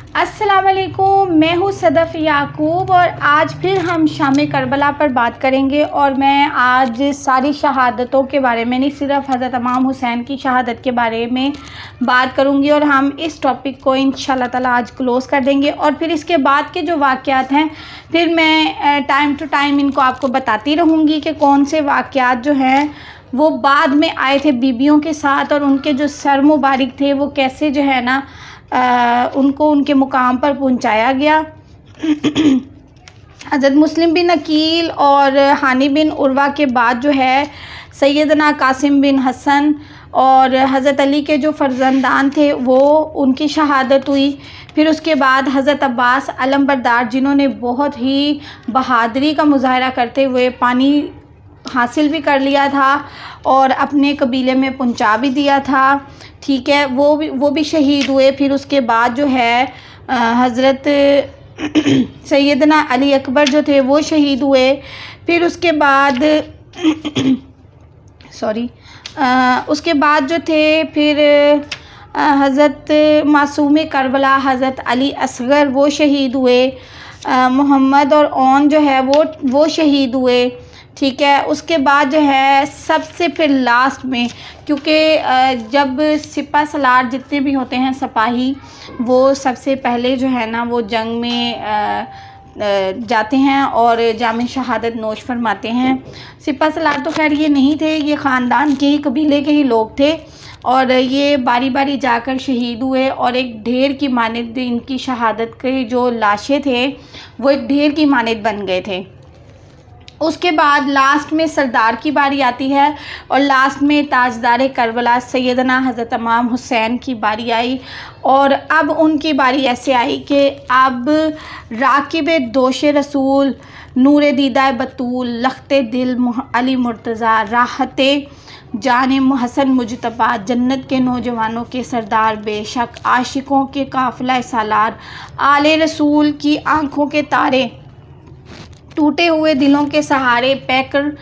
अस्सलाम वालेकुम, मैं हूँ सदफ़ याकूब और आज फिर हम शाम करबला पर बात करेंगे। और मैं आज सारी शहादतों के बारे में नहीं, सिर्फ हज़रत इमाम हुसैन की शहादत के बारे में बात करूँगी और हम इस टॉपिक को इंशाल्लाह ताला आज क्लोज़ कर देंगे। और फिर इसके बाद के जो वाक़यात हैं फिर मैं टाइम टू टाइम इनको आपको बताती रहूँगी कि कौन से वाक़यात जो हैं वो बाद में आए थे बीबियों के साथ और उनके जो सर मुबारक थे वो कैसे जो है ना उनको उनके मुकाम पर पहुंचाया गया। हज़रत मुस्लिम बिन अकील और हानी बिन उर्वा के बाद जो है सैयदना कासिम बिन हसन और हज़रत अली के जो फ़र्जंदान थे वो उनकी शहादत हुई। फिर उसके बाद हज़रत अब्बास अलमबरदार जिन्होंने बहुत ही बहादुरी का मुजाहरा करते हुए पानी हासिल भी कर लिया था और अपने कबीले में पहुंचा भी दिया था, ठीक है, वो भी शहीद हुए। फिर उसके बाद जो है हज़रत सैयदना अली अकबर जो थे वो शहीद हुए। फिर उसके बाद उसके बाद जो थे फिर हज़रत मासूम करबला हज़रत अली असगर वो शहीद हुए। मोहम्मद और ओन जो है वो शहीद हुए, ठीक है। उसके बाद जो है सबसे फिर लास्ट में, क्योंकि जब सिपा सलार जितने भी होते हैं सिपाही वो सबसे पहले जो है ना वो जंग में जाते हैं और जाम शहादत नोश फरमाते हैं। सिपा सलार तो खैर ये नहीं थे, ये ख़ानदान के ही कबीले के ही लोग थे और ये बारी बारी जाकर शहीद हुए और एक ढेर की मानद इनकी शहादत के जो लाशें थे वो एक ढेर की मानद बन गए थे। उसके बाद लास्ट में सरदार की बारी आती है और लास्ट में ताजदार करबला सैयदना हज़रत इमाम हुसैन की बारी आई। और अब उनकी बारी ऐसे आई कि अब राकिब दोश रसूल, नूर दीदा बतूल, लखते दिल अली मुर्तज़ा, राहते जान हसन मुजतबा, जन्नत के नौजवानों के सरदार, बेशक आशिकों के काफ़िला सालार, आले रसूल की आँखों के तारे, टूटे हुए दिलों के सहारे, पैकर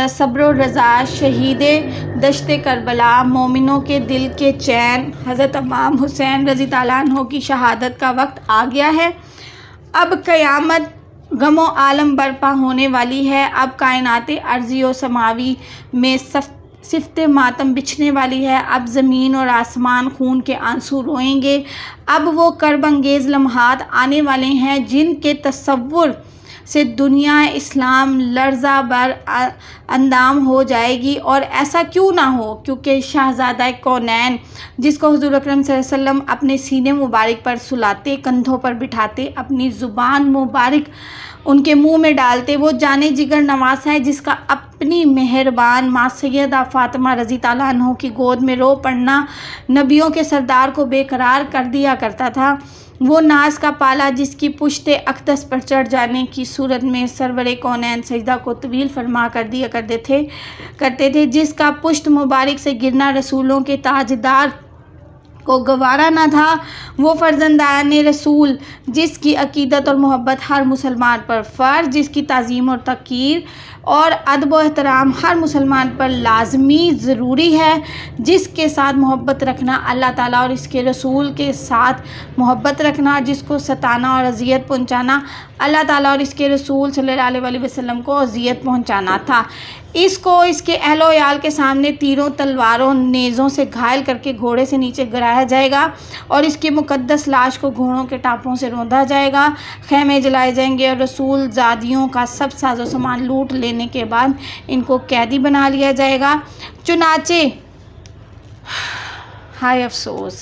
सब्र रज़ा, शहीदे दश्ते करबला, मोमिनों के दिल के चैन, हज़रत इमाम हुसैन रज़ी ताला अन्हो की शहादत का वक्त आ गया है। अब क़यामत गमो आलम बर्पा होने वाली है। अब कायनात अर्ज़ी और समावी में सिफ्त मातम बिछने वाली है। अब ज़मीन और आसमान खून के आंसू रोएंगे। अब वो कर्ब अंगेज़ लम्हात आने वाले हैं जिनके तसव्वुर से दुनिया इस्लाम लर्ज़ा बर अंदाम हो जाएगी। और ऐसा क्यों ना हो, क्योंकि शाहज़ादा कौनैन जिसको हुज़ूर अकरम सल्लल्लाहु अलैहि वसल्लम अपने सीने मुबारक पर सुलाते, कंधों पर बिठाते, अपनी ज़ुबान मुबारक उनके मुंह में डालते, वो जाने जिगर नवासा है जिसका अपनी मेहरबान माँ सैयदा फ़ातिमा रज़ी ताला अन्हो की गोद में रो पड़ना नबियों के सरदार को बेकरार कर दिया करता था। वो नाज का पाला जिसकी पुश्ते अक़दस पर चढ़ जाने की सूरत में सरवरे कौनैन सजदा को तवील फरमा कर दिया करते थे, जिसका पुश्त मुबारक से गिरना रसूलों के ताजदार को गवारा न था। वो फ़र्जंदान रसूल जिसकी अकीदत और मोहब्बत हर मुसलमान पर फ़र्ज़, जिसकी ताज़ीम और तक़ीर और अदब व एहतराम हर मुसलमान पर लाजमी ज़रूरी है, जिसके साथ मोहब्बत रखना अल्लाह ताला और इसके रसूल के साथ मोहब्बत रखना, जिसको सताना और अज़ियत पहुँचाना अल्लाह ताला और इसके रसूल सल्लल्लाहु अलैहि वसल्लम को अज़ियत पहुँचाना था। इसको इसके अहलो याल के सामने तीरों तलवारों नेज़ों से घायल करके घोड़े से नीचे गिराया जाएगा और इसकी मुक़द्दस लाश को घोड़ों के टापों से रौंदा जाएगा। खैमे जलाए जाएंगे और रसूल ज़ादियों का सब साजो सामान लूट लेने के बाद इनको कैदी बना लिया जाएगा। चुनाचे हाय अफसोस,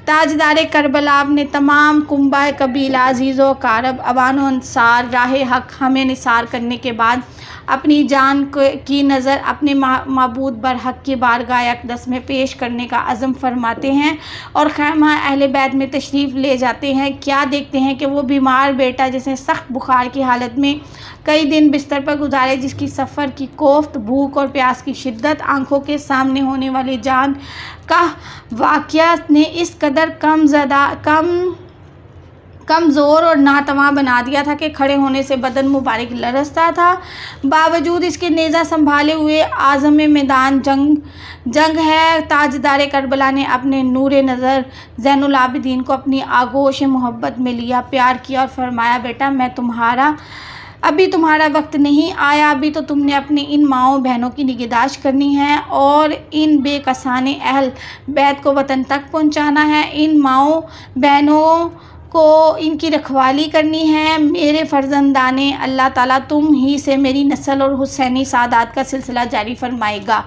ताजदार करबला अपने तमाम कुंबा कबीला अजीज़ो कारब अवानो अंसार राह हक हमें निसार करने के बाद अपनी जान की नज़र अपने माबूद बरहक की बारगाह अक़दस में पेश करने का अज़म फरमाते हैं और खैमा अहले बैत में तशरीफ़ ले जाते हैं। क्या देखते हैं कि वो बीमार बेटा जिसे सख्त बुखार की हालत में कई दिन बिस्तर पर गुजारे, जिसकी सफ़र की कोफ्त, भूख और प्यास की शिद्दत, आँखों के सामने होने वाली जान का वाक़या ने इस कदर कमज़ोर और नातवां बना दिया था कि खड़े होने से बदन मुबारक लरसता था। बावजूद इसके नेज़ा संभाले हुए आज़म मैदान जंग है। ताजदार करबला ने अपने नूरे नज़र ज़ैनुल आबिदीन को अपनी आगोश मोहब्बत में लिया, प्यार किया और फरमाया, बेटा अभी तुम्हारा वक्त नहीं आया, अभी तो तुमने अपनी इन माओं बहनों की निगहदाश्त करनी है और इन बेकसाने अहल बैत को वतन तक पहुंचाना है। इन माओं बहनों को इनकी रखवाली करनी है। मेरे फ़र्जंदाने, अल्लाह ताला तुम ही से मेरी नस्ल और हुसैनी सादात का सिलसिला जारी फरमाएगा।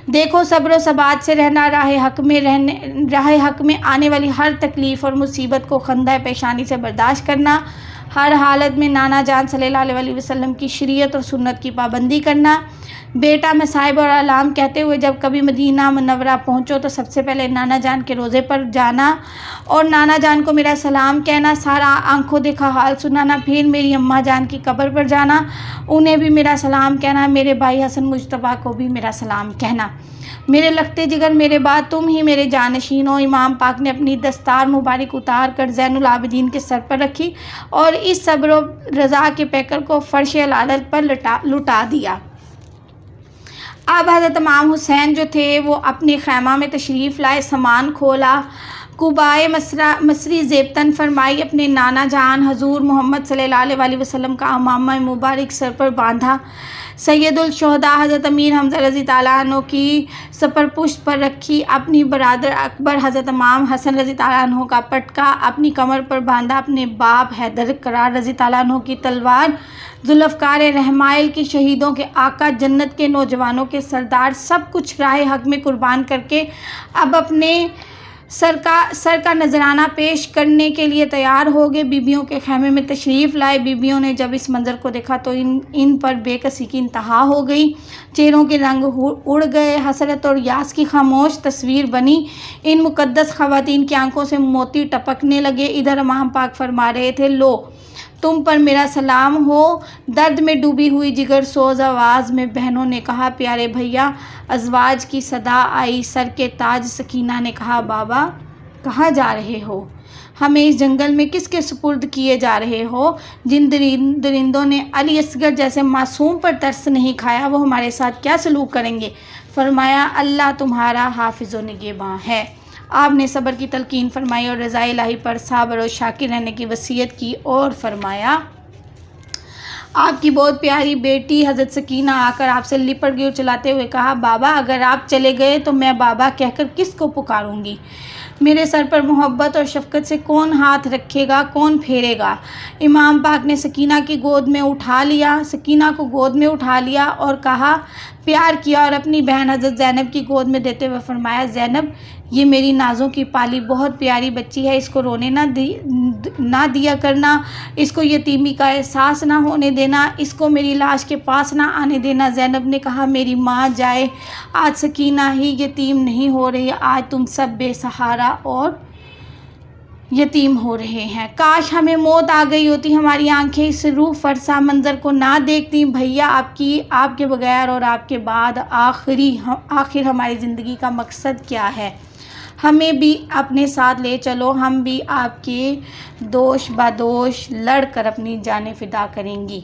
देखो, सब्र और सबात से रहना, राह हक़ में आने वाली हर तकलीफ़ और मुसीबत को खंदा पेशानी से बर्दाश्त करना, हर हालत में नाना जान सल्लल्लाहु अलैहि वसल्लम की शरीयत और सुन्नत की पाबंदी करना। बेटा, मसाइब और आलाम कहते हुए जब कभी मदीना मुनव्वरा पहुँचो तो सबसे पहले नाना जान के रोज़े पर जाना और नाना जान को मेरा सलाम कहना, सारा आंखों देखा हाल सुनाना। फिर मेरी अम्मा जान की कब्र पर जाना, उन्हें भी मेरा सलाम कहना। मेरे भाई हसन मुज्तबा को भी मेरा सलाम कहना। मेरे लगते जिगर, मेरे बाद तुम ही मेरे जानशीन हो। इमाम पाक ने अपनी दस्तार मुबारक उतार कर ज़ैनुल आबिदीन के सर पर रखी और इस सब्र और रज़ा के पैकर को फ़र्श अदालत पर लुटा दिया। अब हज़रत इमाम हुसैन जो थे वो अपने खैमा में तशरीफ़ लाए, सामान खोला, कुबाए मसरी ज़ेबतन फरमाई, अपने नाना जान हजूर मोहम्मद सल्लल्लाहु अलैहि वसल्लम का अमामा मुबारक सर पर बांधा। सैयदुल शुहदा हज़रत अमीर हमज़ा रज़ी ताला अन्हु की सपरपुश्त पर रखी। अपनी बरादर अकबर हज़रत इमाम हसन रज़ी ताला अन्हु का पटका अपनी कमर पर बांधा। अपने बाप हैदर करार रज़ी ताला अन्हु की तलवार, जुल्फ़कार रहमाइल की शहीदों के आका, जन्नत के नौजवानों के सरदार, सब कुछ राह हक़ में कुर्बान करके अब अपने सर का नजराना पेश करने के लिए तैयार हो गए। बीबियों के खैमे में तशरीफ़ लाए। बीबियों ने जब इस मंज़र को देखा तो इन पर बेकसी की इंतहा हो गई। चेहरों के रंग उड़ गए, हसरत और यास की खामोश तस्वीर बनी। इन मुक़द्दस ख़वातीन की आंखों से मोती टपकने लगे। इधर इमाम पाक फरमा रहे थे, लो तुम पर मेरा सलाम हो। दर्द में डूबी हुई जिगर सोज आवाज़ में बहनों ने कहा, प्यारे भैया। अज़वाज की सदा आई। सर के ताज सकीना ने कहा, बाबा कहाँ जा रहे हो? हमें इस जंगल में किसके सुपुर्द किए जा रहे हो? जिन दरिंदों ने अली असगर जैसे मासूम पर तरस नहीं खाया, वो हमारे साथ क्या सलूक करेंगे? फरमाया, अल्लाह तुम्हारा हाफिज़ व निगहबान है। आपने सब्र की तलकीन फरमाई और रज़ा इलाही पर साबर और शाकिर रहने की वसीयत की और फरमाया, आपकी बहुत प्यारी बेटी हज़रत सकीना आकर आपसे लिपट गई और चलाते हुए कहा, बाबा अगर आप चले गए तो मैं बाबा कहकर किसको पुकारूंगी? मेरे सर पर मोहब्बत और शफ़क़त से कौन हाथ रखेगा, कौन फेरेगा? इमाम पाक ने सकीना को गोद में उठा लिया और कहा, प्यार किया और अपनी बहन हज़रत ज़ैनब की गोद में देते हुए फरमाया, ज़ैनब ये मेरी नाज़ों की पाली बहुत प्यारी बच्ची है, इसको रोने ना दिया करना, इसको यतीमी का एहसास ना होने देना, इसको मेरी लाश के पास ना आने देना। ज़ैनब ने कहा, मेरी माँ जाए, आज सकीना ही यतीम नहीं हो रही, आज तुम सब बेसहारा और यतीम हो रहे हैं। काश हमें मौत आ गई होती, हमारी आंखें इस रूह फरसा मंज़र को ना देखती। भैया आपके बगैर और आपके बाद आखिर हमारी ज़िंदगी का मकसद क्या है? हमें भी अपने साथ ले चलो, हम भी आपके दोष बादोष लड़ कर अपनी जानें फ़िदा करेंगी।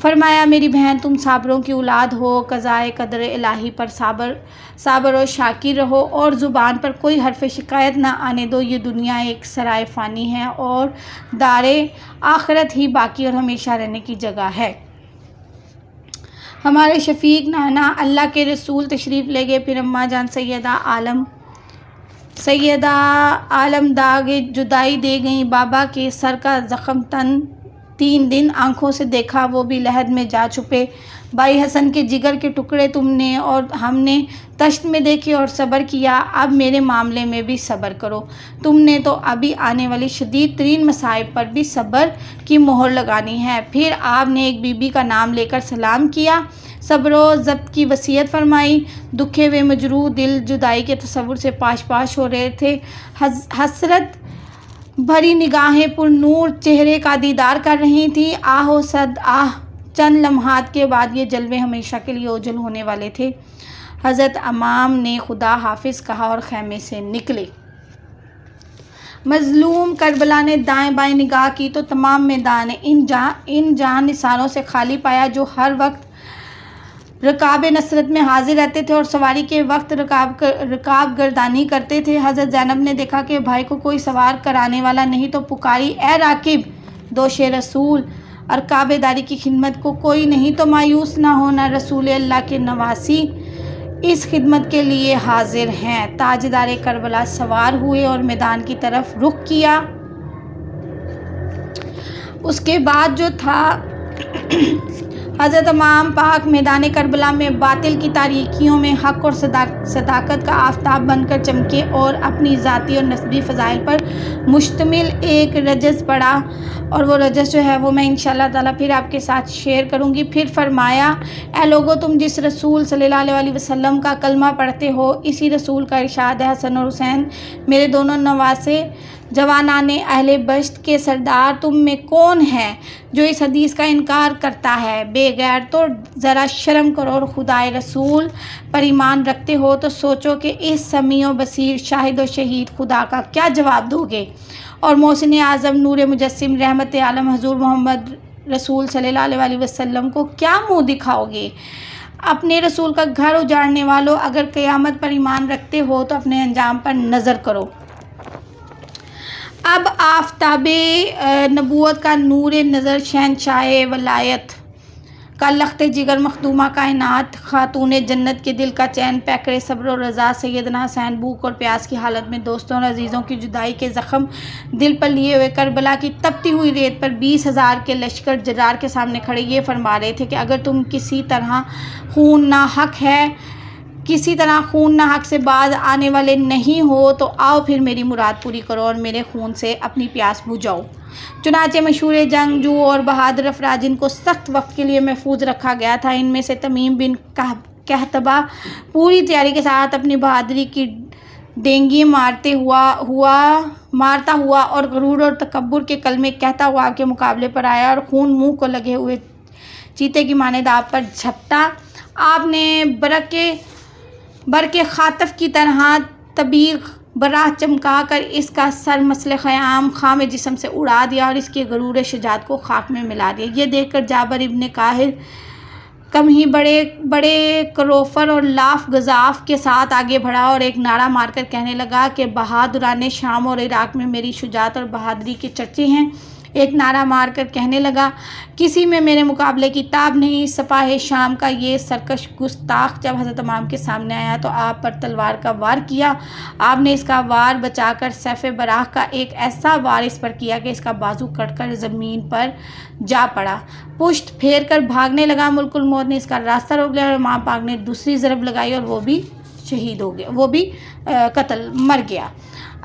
फरमाया, मेरी बहन तुम साबरों की औलाद हो, क़ज़ाए क़दर इलाही पर साबर और शाकिर रहो और ज़ुबान पर कोई हर्फ शिकायत ना आने दो। ये दुनिया एक सराय फ़ानी है और दारे आखिरत ही बाकी और हमेशा रहने की जगह है। हमारे शफ़ीक नाना अल्लाह के रसूल तशरीफ़ ले गए। फिर अम्मा जान सैयदा आलम दागे जुदाई दे गई। बाबा के सर का ज़ख़म तन 3 दिन आँखों से देखा, वो भी लहद में जा छुपे। भाई हसन के जिगर के टुकड़े तुमने और हमने तश्त में देखे और सब्र किया, अब मेरे मामले में भी सब्र करो। तुमने तो अभी आने वाली शदीद तरीन मसाइब पर भी सब्र की मोहर लगानी है। फिर आपने एक बीबी का नाम लेकर सलाम किया, सब्र व ज़ब्त की वसीयत फरमाई। दुखे व मजरूह दिल जुदाई के तसव्वुर से पाश हो रहे थे। हसरत भरी निगाहें पुरनूर चेहरे का दीदार कर रही थी। आहो सद आह, चंद लम्हात के बाद ये जलवे हमेशा के लिए ओझल होने वाले थे। हज़रत इमाम ने खुदा हाफिज़ कहा और खैमे से निकले। मज़लूम करबला ने दाएं बाएं निगाह की तो तमाम मैदान इन जहां निशानों से खाली पाया जो हर वक्त रकाब नसरत में हाजिर रहते थे और सवारी के वक्त रकाब गर्दानी करते थे। हज़रत ज़ैनब ने देखा कि भाई को कोई सवार कराने वाला नहीं तो पुकारी, ए राकिब, दोशे रसूल, और काबेदारी की खिदमत को कोई नहीं तो मायूस ना होना, रसूल अल्लाह के नवासी इस खिदमत के लिए हाजिर हैं। ताजदार करबला सवार हुए और मैदान की तरफ रुख किया। उसके बाद जो था हज़रत इमाम पाक मैदान करबला में बातिल की तारीकियों में हक़ और सदाकत का आफताब बनकर चमके और अपनी ज़ाती और नस्बी फ़ज़ाइल पर मुश्तमिल एक रजस पड़ा, और वो रजस जो है वो मैं इंशाअल्लाह ताला फिर आपके साथ शेयर करूँगी। फिर फरमाया, ए लोगो, तुम जिस रसूल सल्लल्लाहु अलैहि वसल्लम का कलमा पढ़ते हो, इसी रसूल का इरशाद है, हसन और हुसैन मेरे दोनों नवासे जवानाने अहले बश्त के सरदार तुम में कौन है जो इस हदीस का इनकार करता है? बेगैर तो ज़रा शर्म करो और खुदाए रसूल पर ईमान रखते हो तो सोचो कि इस समीओ बसीर शाहिद और शहीद खुदा का क्या जवाब दोगे, और मोहसिन आज़म नूर मुजस्सिम रहमत आलम हजूर मोहम्मद रसूल सल्लल्लाहु अलैहि वसल्लम को क्या मुँह दिखाओगे? अपने रसूल का घर उजाड़ने वालों, अगर क़यामत पर ईमान रखते हो तो अपने अंजाम पर नज़र करो। अब आफ़ताबे नबूवत का नूर नज़र, शहनशाह वलायत का लख्ते जिगर, मखदूमा कायनात, खातून जन्नत के दिल का चैन, पैकरे सब्र और रज़ा, सैयदना हुसैन भूख और प्यास की हालत में दोस्तों और अजीज़ों की जुदाई के ज़ख्म दिल पर लिए हुए करबला की तपती हुई रेत पर 20,000 के लश्कर जरार के सामने खड़े ये फरमा रहे थे कि अगर तुम किसी तरह खून ना हक से बाज आने वाले नहीं हो तो आओ फिर मेरी मुराद पूरी करो और मेरे खून से अपनी प्यास बुझाओ। चुनाचे मशहूर जंगजू और बहादुर अफराद जिनको सख्त वक्त के लिए महफूज रखा गया था, इनमें से तमीम बिन कहतबा पूरी तैयारी के साथ अपनी बहादुरी की डेंगी मारता हुआ और गरूर और तकब्बुर के कलमे कहता हुआ आपके मुकाबले पर आया और खून मुंह को लगे हुए चीते की मानेद आप पर झपटा। आपने बर के खातफ की तरह तबीर बराह चमका कर इसका सर मसल ख़याम खाम जिस्म से उड़ा दिया और इसके गरूर शुजात को खाक में मिला दिया। ये देखकर जाबर इब्न काहिर कम ही बड़े करोफर और लाफ गजाफ के साथ आगे बढ़ा और एक नारा मारकर कहने लगा कि बहादुराने शाम और इराक़ में मेरी शुजात और बहादुरी के चर्चे हैं। एक नारा मारकर कहने लगा, किसी में मेरे मुकाबले की ताब नहीं। सपाहे शाम का ये सरकश गुस्ताख जब हज़रत इमाम के सामने आया तो आप पर तलवार का वार किया। आपने इसका वार बचाकर सैफ़े बराह का एक ऐसा वार इस पर किया कि इसका बाजू कटकर ज़मीन पर जा पड़ा। पुश्त फेर कर भागने लगा। मुल्कुल मौत ने इसका रास्ता रोक लिया और इमाम पाक ने दूसरी ज़रब लगाई और वो भी शहीद हो गया, वो भी मर गया।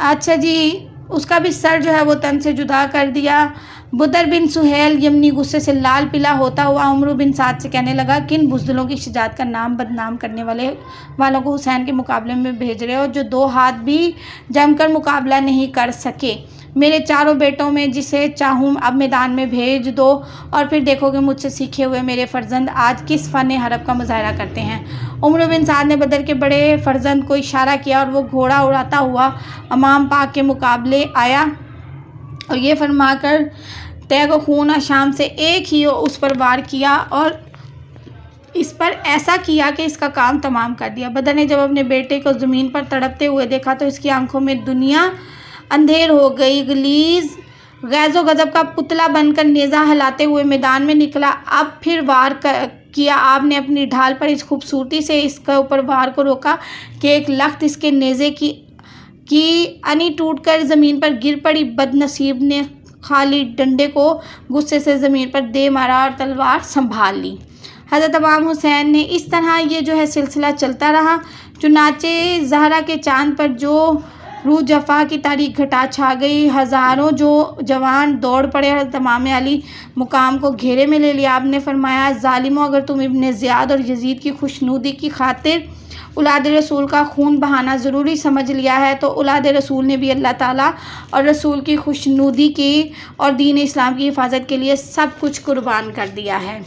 अच्छा जी, उसका भी सर जो है वो तन से जुदा कर दिया। बुदर बिन सुहेल यमनी गुस्से से लाल पीला होता हुआ उमर बिन साद से कहने लगा, किन बुज़दिलों की शुजात का नाम बदनाम करने वालों को हुसैन के मुकाबले में भेज रहे हो, जो 2 हाथ भी जमकर मुकाबला नहीं कर सके। मेरे चारों बेटों में जिसे चाहूँ अब मैदान में भेज दो और फिर देखोगे मुझसे सीखे हुए मेरे फ़र्जंद आज किस फ़न हरब का मुजाहरा करते हैं। उमर बिन साद ने बदर के बड़े फ़र्जंद को इशारा किया और वो घोड़ा उड़ाता हुआ इमाम पाक के मुकाबले आया और ये फरमाकर तैग खून शाम से एक ही उस पर वार किया और इस पर ऐसा किया कि इसका काम तमाम कर दिया। बदर ने जब अपने बेटे को ज़मीन पर तड़पते हुए देखा तो इसकी आंखों में दुनिया अंधेर हो गई। गलीज़ गैज़ो गज़ब का पुतला बनकर नेज़ा हिलाते हुए मैदान में निकला। अब फिर वार किया। आपने अपनी ढाल पर इस खूबसूरती से इसके ऊपर वार को रोका कि एक लख्त इसके नेज़े की अनी टूटकर ज़मीन पर गिर पड़ी। बदनसीब ने खाली डंडे को गुस्से से ज़मीन पर दे मारा और तलवार संभाल ली। हज़रत इमाम हुसैन ने इस तरह ये जो है सिलसिला चलता रहा। चुनाचे ज़हरा के चाँद पर जो रूह जफ़ा की तारीख घटा छा गई। हज़ारों जो जवान दौड़ पड़े। हज़रत इमाम अली मुकाम को घेरे में ले लिया। आपने फरमाया, ज़ालिमों, अगर तुम इब्न ज़ियाद और यज़ीद की खुशनुदी की खातिर औलाद रसूल का खून बहाना ज़रूरी समझ लिया है तो औलाद रसूल ने भी अल्लाह ताला और रसूल की खुशनुदी की और दीन इस्लाम की हिफाजत के लिए सब कुछ कुर्बान कर दिया है।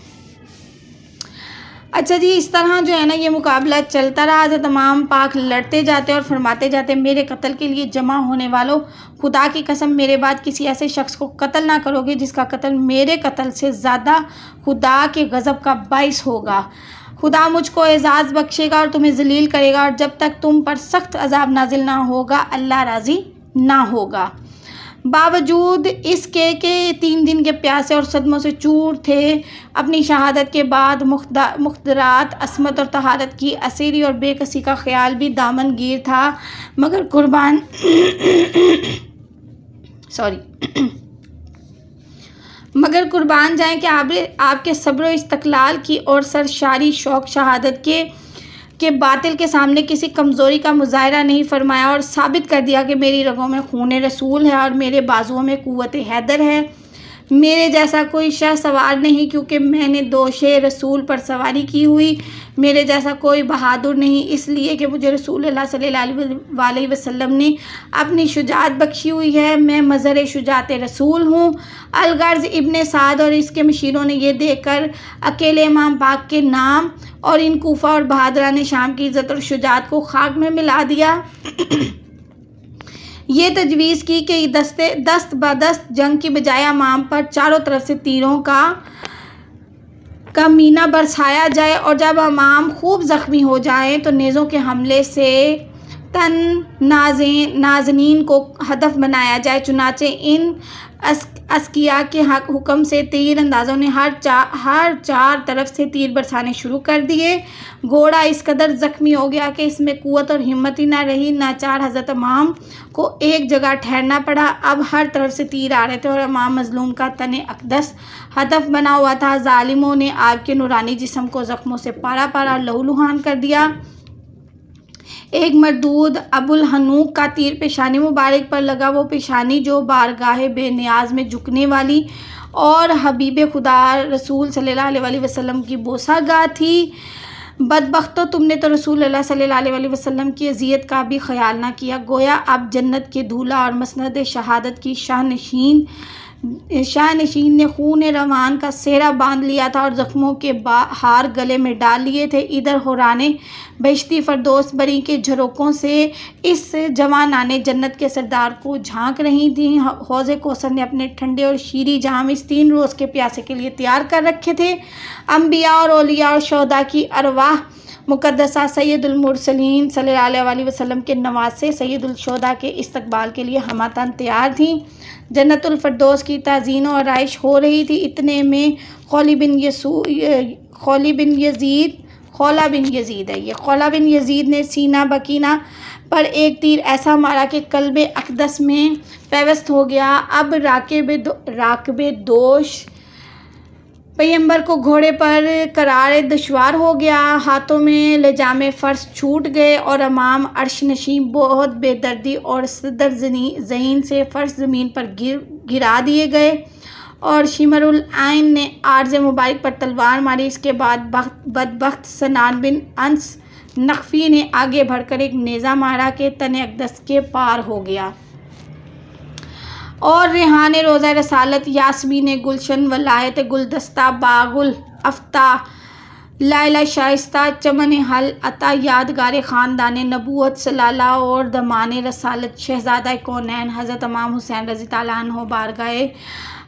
अच्छा जी, इस तरह जो है ना ये मुकाबला चलता रहा। हज़रत इमाम पाक लड़ते जाते और फरमाते जाते, मेरे कत्ल के लिए जमा होने वालों, खुदा की कसम मेरे बाद किसी ऐसे शख्स को कत्ल ना करोगे जिसका कत्ल मेरे कत्ल से ज़्यादा खुदा के गज़ब का बाइस होगा। खुदा मुझको एजाज़ बख्शेगा और तुम्हें ज़लील करेगा, और जब तक तुम पर सख्त अजाब नाजिल ना होगा अल्लाह राज़ी ना होगा। बावजूद इसके कि 3 दिन के प्यासे और सदमों से चूर थे, अपनी शहादत के बाद मुख्तरात, असमत और तहारत की असीरी और बेकसी का ख्याल भी दामनगीर था, मगर कुर्बान मगर कुर्बान जाएं कि आपके सब्र इस्तक़लाल की और सरशारी शौक़ शहादत के बातिल के सामने किसी कमज़ोरी का मुज़ाहरा नहीं फरमाया, और साबित कर दिया कि मेरी रगों में खून रसूल है और मेरे बाजुओं में क़ुव्वत हैदर है। मेरे जैसा कोई शाह सवार नहीं, क्योंकि मैंने दोशे रसूल पर सवारी की हुई। मेरे जैसा कोई बहादुर नहीं, इसलिए कि मुझे रसूलुल्लाह सल्लल्लाहु अलैहि वसल्लम ने अपनी शुजाअत बख्शी हुई है। मैं मज़हर शुजाअत रसूल हूँ। अलगर्ज़ इब्ने साद और इसके मशीरों ने यह देखकर अकेले इमाम पाक के नाम और इन कूफा और बहादुरान शाम की इज़्ज़त और शुजाअत को खाक में मिला दिया। ये तजवीज़ की कि दस्त बदस्त जंग की बजाय इमाम पर चारों तरफ से तीरों का मीना बरसाया जाए, और जब इमाम खूब ज़ख्मी हो जाएं तो नेज़ों के हमले से तन नाज़नीन को हदफ बनाया जाए। चुनाचे इन अस्किया के हुक्म से तीर अंदाज़ों ने हर चार तरफ से तीर बरसाने शुरू कर दिए। घोड़ा इस कदर ज़ख्मी हो गया कि इसमें क़ुव्वत और हिम्मत ही ना रही। नाचार हज़रत इमाम को एक जगह ठहरना पड़ा। अब हर तरफ से तीर आ रहे थे और इमाम मज़लूम का तने अक़दस हदफ बना हुआ था। ज़ालिमों ने आपके नूरानी जिस्म को ज़ख्मों से पारा पारा लहूलुहान कर दिया। एक मरदूद अबुल हनूक का तीर पेशानी मुबारक पर लगा, वो पेशानी जो बारगाह बेनियाज में झुकने वाली और हबीब खुदा रसूल सल्लल्लाहु अलैहि वसल्लम की बोसागाह थी। बदबख्तो, तुमने तो रसूलुल्लाह सल्लल्लाहु अलैहि वसल्लम की अज़ियत का भी ख्याल ना किया। गोया अब जन्नत के दूल्हा और मसनद शहादत की शाहनशीन ने खून रवान का सेहरा बांध लिया था और ज़ख्मों के हार गले में डाल लिए थे। इधर हुराने बहिश्ती फरदोस बरी के झरोकों से इस जवानाने जन्नत के सरदार को झांक रही थी। हौज़े कौसर ने अपने ठंडे और शीरी जाम इस 3 रोज़ के प्यासे के लिए तैयार कर रखे थे। अम्बिया और औलिया और शोहदा की अरवाह मुक़द्दसा सैयदुल मुरसलीन सल्लल्लाहु अलैहि वसल्लम के नवासे सैयदुल शोहदा के इस्तकबाल के लिए हमतन तैयार थीं। जन्नतुल फरदौस की ताज़ीन और आइश हो रही थी। इतने में खौला बिन यजीद ने सीना बकीना पर एक तीर ऐसा मारा कि कल्बे अक़दस में पैवस्त हो गया। अब राकबे दोष पैगंबर को घोड़े पर करार दुश्वार हो गया। हाथों में लजामे फ़र्श छूट गए और इमाम अर्श नशीं बहुत बेदर्दी और सदर ज़हीन से फ़र्श ज़मीन पर गिरा दिए गए, और शिमरुल आइन ने आर्ज़ मुबारक पर तलवार मारी। इसके बाद बदबख्त सनान बिन अंस नक़फ़ी ने आगे बढ़कर एक नेज़ा मारा कि तने अक़दस के पार हो गया, और रेहान रोज़ा रसालत, यास्मीन गुलशन, वलायत गुलदस्ता, बागुल अफ्ता, लाइला शाइस्ता, चमन हल अता, यादगार ख़ानदान नबूवत सलाला और दमान रसालत, शहज़ादा कौनैन हज़रत इमाम हुसैन रज़ी ताला अन्हो बारगाह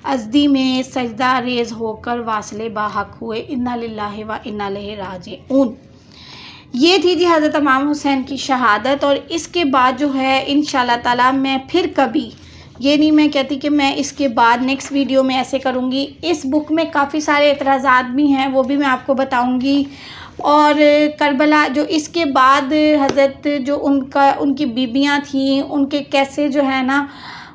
अज़दी में सजदा रेज़ होकर वासले बाहक हुए। इन्ना लिल्लाहि व इन्ना इलैहि राजिऊन। ये थी जी हज़रत इमाम हुसैन की शहादत। और इसके बाद जो है इंशाअल्लाह ताला मैं फिर कभी, ये नहीं मैं कहती कि मैं इसके बाद नेक्स्ट वीडियो में ऐसे करूँगी। इस बुक में काफ़ी सारे एतराज़ात भी हैं, वो भी मैं आपको बताऊँगी। और करबला जो इसके बाद हज़रत जो उनकी बीबियाँ थीं, उनके कैसे जो है ना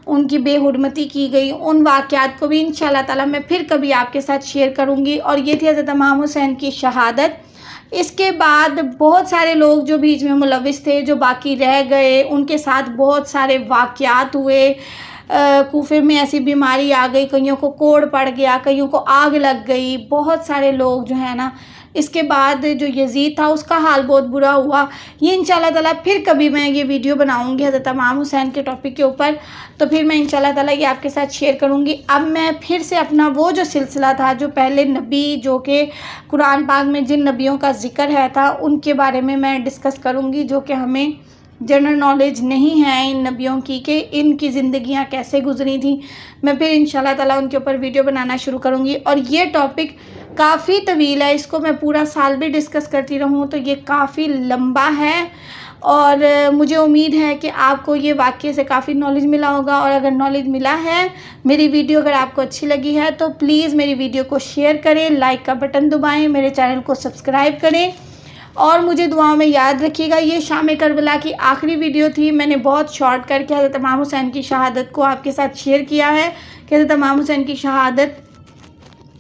उनकी बेहुरमती की गई, उन वाक़यात को भी इंशाअल्लाह ताला मैं फिर कभी आपके साथ शेयर करूँगी। और ये थी हज़रत इमाम हुसैन की शहादत। इसके बाद बहुत सारे लोग जो बीच में मुलविस थे, जो बाकी रह गए, उनके साथ बहुत सारे वाक़यात हुए। कूफे में ऐसी बीमारी आ गई, कईयों को कोढ़ पड़ गया, कईयों को आग लग गई, बहुत सारे लोग जो है ना इसके बाद जो यजीद था उसका हाल बहुत बुरा हुआ। ये इंशाल्लाह ताला फिर कभी मैं ये वीडियो बनाऊंगी हज़रत इमाम हुसैन के टॉपिक के ऊपर, तो फिर मैं इंशाल्लाह ताला ये आपके साथ शेयर करूंगी। अब मैं फिर से अपना वो जो सिलसिला था, जो पहले नबी जो कि कुरान पाक में जिन नबियों का ज़िक्र है था, उनके बारे में मैं डिस्कस करूँगी, जो कि हमें जनरल नॉलेज नहीं है इन नबियों की कि इनकी ज़िंदगियां कैसे गुजरी थी। मैं फिर इंशाल्लाह ताला उनके ऊपर वीडियो बनाना शुरू करूँगी। और ये टॉपिक काफ़ी तवील है, इसको मैं पूरा साल भी डिस्कस करती रहूँ तो ये काफ़ी लंबा है। और मुझे उम्मीद है कि आपको ये वाक़ये से काफ़ी नॉलेज मिला होगा। और अगर नॉलेज मिला है, मेरी वीडियो अगर आपको अच्छी लगी है तो प्लीज़ मेरी वीडियो को शेयर करें, लाइक का बटन दबाएँ, मेरे चैनल को सब्सक्राइब करें और मुझे दुआओं में याद रखिएगा। ये शाम करबला की आखिरी वीडियो थी। मैंने बहुत शॉर्ट करके हज़रत इमाम हुसैन की शहादत को आपके साथ शेयर किया है कि हज़रत इमाम हुसैन की शहादत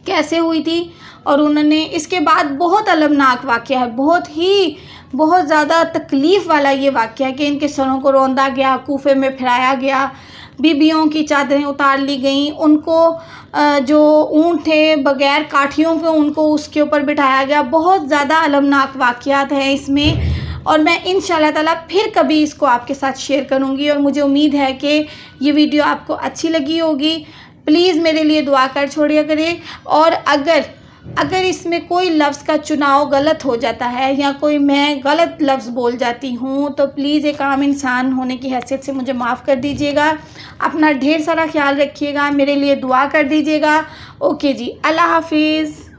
कैसे हुई थी। और उन्होंने इसके बाद बहुत अलमनाक वाक़या है, बहुत ज़्यादा तकलीफ़ वाला ये वाक़या है कि इनके सरों को रौंदा गया, कूफे में फिराया गया, बीबियों की चादरें उतार ली गईं, उनको जो ऊँट थे बग़ैर काठियों के उनको उसके ऊपर बिठाया गया। बहुत ज़्यादा अलमनाक वाक़यात हैं इसमें, और मैं इंशाल्लाह ताला फिर कभी इसको आपके साथ शेयर करूँगी। और मुझे उम्मीद है कि ये वीडियो आपको अच्छी लगी होगी। प्लीज़ मेरे लिए दुआ कर छोड़िया करें। और अगर इसमें कोई लफ्ज़ का चुनाव गलत हो जाता है या कोई मैं गलत लफ्ज़ बोल जाती हूँ तो प्लीज़ एक आम इंसान होने की हैसियत से मुझे माफ़ कर दीजिएगा। अपना ढेर सारा ख्याल रखिएगा, मेरे लिए दुआ कर दीजिएगा। ओके जी, अल्लाह हाफिज़।